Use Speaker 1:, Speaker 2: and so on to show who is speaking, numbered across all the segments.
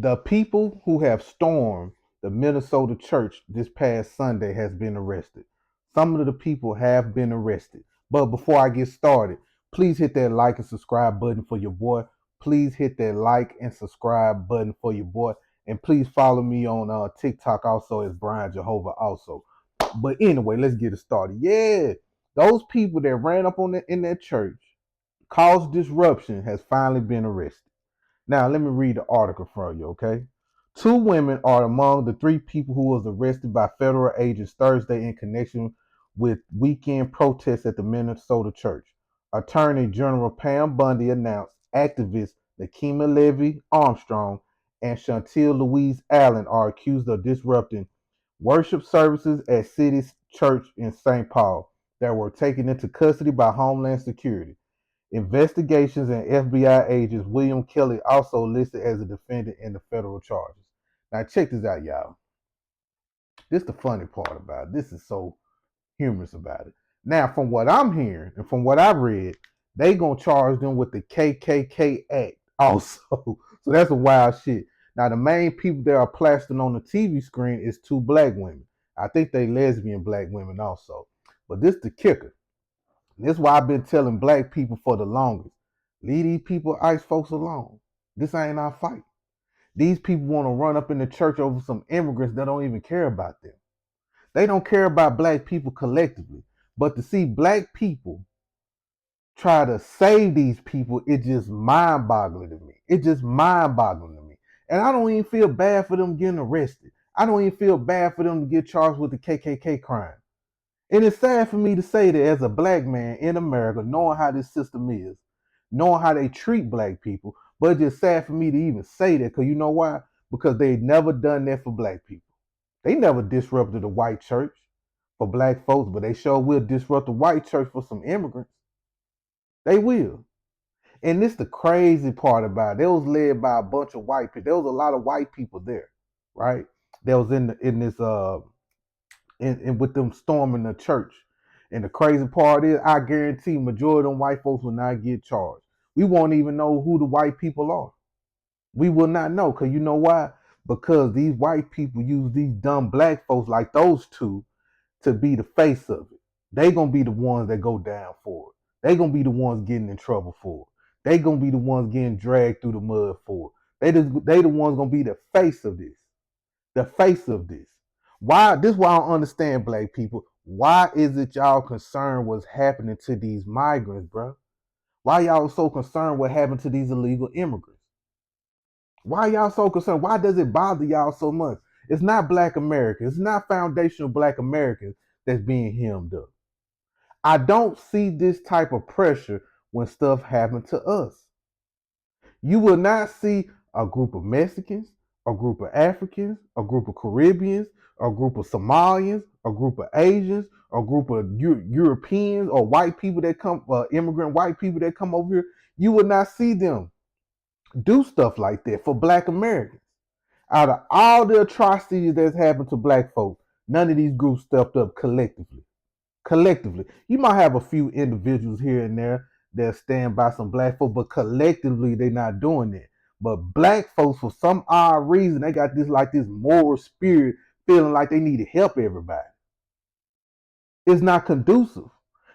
Speaker 1: The people who have stormed the Minnesota church this past Sunday has been arrested. Some of the people have been arrested. But before I get started, please hit that like and subscribe button for your boy. Please hit that like and subscribe button for your boy. And please follow me on TikTok also as Brian Jehovah also. But anyway, let's get it started. Yeah, those people that ran up on in that church, caused disruption, has finally been arrested. Now, let me read the article for you, okay? Two women are among the three people who was arrested by federal agents Thursday in connection with weekend protests at the Minnesota church. Attorney General Pam Bundy announced activists Nakima Levy Armstrong and Chantel Louise Allen are accused of disrupting worship services at City's Church in St. Paul that were taken into custody by Homeland Security. Investigations and FBI agents William Kelly also listed as a defendant in the federal charges. Now check this out, y'all. This is the funny part about it. This is so humorous about it. Now, from what I'm hearing and from what I read, they gonna charge them with the KKK Act also. So that's a wild shit. Now, the main people that are plastered on the TV screen is two black women. I think they lesbian black women also. But this the kicker. This is why I've been telling black people for the longest. Leave these people, ICE folks alone. This ain't our fight. These people want to run up in the church over some immigrants that don't even care about them. They don't care about black people collectively. But to see black people try to save these people, it's just mind-boggling to me. It's just mind-boggling to me. And I don't even feel bad for them getting arrested. I don't even feel bad for them to get charged with the KKK crime. And it's sad for me to say that as a black man in America, knowing how this system is, knowing how they treat black people, but it's just sad for me to even say that because you know why? Because they never done that for black people. They never disrupted the white church for black folks, but they sure will disrupt the white church for some immigrants. They will. And this the crazy part about it. They was led by a bunch of white people. There was a lot of white people there, right? That was in this and with them storming the church. And the crazy part is, I guarantee majority of them white folks will not get charged. We won't even know who the white people are. We will not know, because you know why? Because these white people use these dumb black folks like those two to be the face of it. They gonna be the ones that go down for it. They gonna be the ones getting in trouble for it. They gonna be the ones getting dragged through the mud for it. They the ones gonna be the face of this. The face of this. Why? This is why I don't understand black people. Why is it y'all concerned what's happening to these migrants, bro? Why y'all so concerned what happened to these illegal immigrants? Why y'all so concerned? Why does it bother y'all so much? It's not black Americans. It's not foundational black Americans that's being hemmed up. I don't see this type of pressure when stuff happens to us. You will not see a group of Mexicans, a group of Africans, a group of Caribbeans, a group of Somalians, a group of Asians, a group of Europeans or white people that come, immigrant white people that come over here. You will not see them do stuff like that for black Americans. Out of all the atrocities that's happened to black folks, none of these groups stepped up collectively. Collectively, you might have a few individuals here and there that stand by some black folks, but collectively they're not doing it. But black folks, for some odd reason, they got this moral spirit, feeling like they need to help everybody. It's not conducive.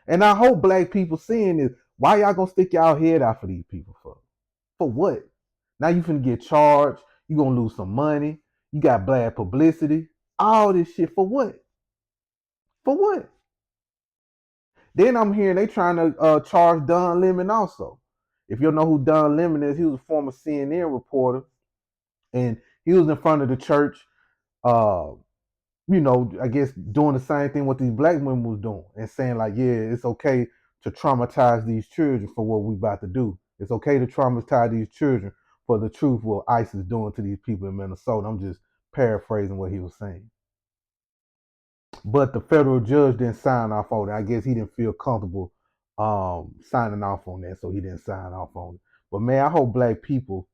Speaker 1: And I hope black people seeing this. Why y'all gonna stick y'all head out for these people for? For what? Now you finna get charged. You gonna lose some money. You got bad publicity. All this shit for what? For what? Then I'm hearing they trying to charge Don Lemon also. If you don't know who Don Lemon is, he was a former CNN reporter, and he was in front of the church. Uh, I guess doing the same thing what these black women was doing, and saying like, yeah, it's okay to traumatize these children for what we about to do. It's okay to traumatize these children for the truth what ICE is doing to these people in Minnesota. I'm just paraphrasing what he was saying. But the federal judge didn't sign off on it. I guess he didn't feel comfortable signing off on that, so he didn't sign off on it. But man, I hope black people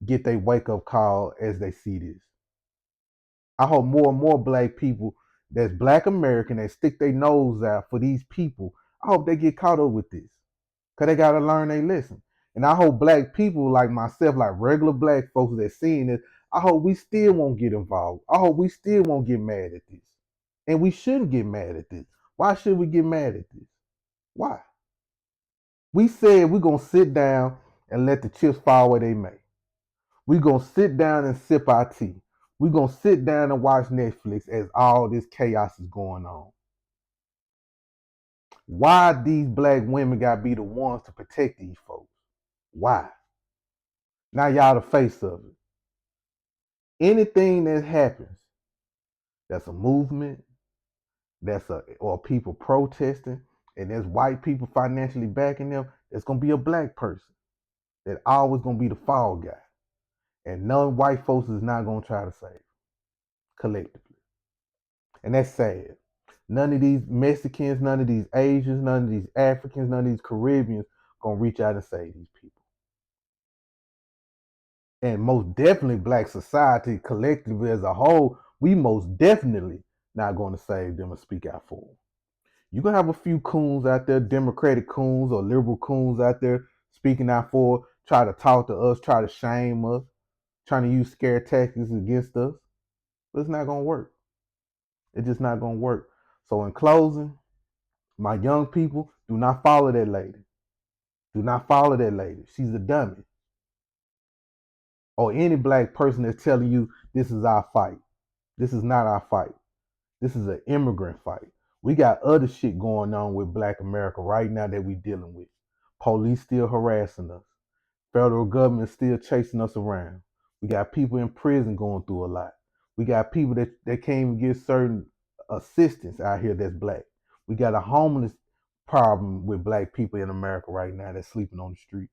Speaker 1: get their wake up call as they see this. I hope more and more black people that's black American that stick their nose out for these people. I hope they get caught up with this, cause they gotta learn their lesson. And I hope black people like myself, like regular black folks that seeing this, I hope we still won't get involved. I hope we still won't get mad at this. And we shouldn't get mad at this. Why should we get mad at this? Why? We said we're going to sit down and let the chips fall where they may. We're going to sit down and sip our tea. We're going to sit down and watch Netflix as all this chaos is going on. Why these black women got to be the ones to protect these folks? Why? Now y'all the face of it. Anything that happens, that's a movement, or people protesting, and there's white people financially backing them, there's gonna be a black person that always gonna be the fall guy. And none white folks is not gonna try to save collectively. And that's sad. None of these Mexicans, none of these Asians, none of these Africans, none of these Caribbeans gonna reach out and save these people. And most definitely black society collectively as a whole, we most definitely not going to save them and speak out for them. You're going to have a few coons out there, Democratic coons or liberal coons out there speaking out for, try to talk to us, try to shame us, trying to use scare tactics against us. But it's not going to work. It's just not going to work. So in closing, my young people, do not follow that lady. Do not follow that lady. She's a dummy. Or any black person that's telling you this is our fight. This is not our fight. This is an immigrant fight. We got other shit going on with black America right now that we dealing with. Police still harassing us. Federal government still chasing us around. We got people in prison going through a lot. We got people that can't even get certain assistance out here that's black. We got a homeless problem with black people in America right now that's sleeping on the street.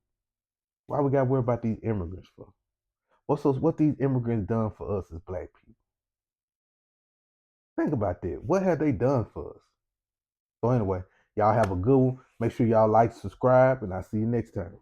Speaker 1: Why we got to worry about these immigrants for? What these immigrants done for us as black people? Think about that. What have they done for us? So anyway, y'all have a good one. Make sure y'all like, subscribe, and I'll see you next time.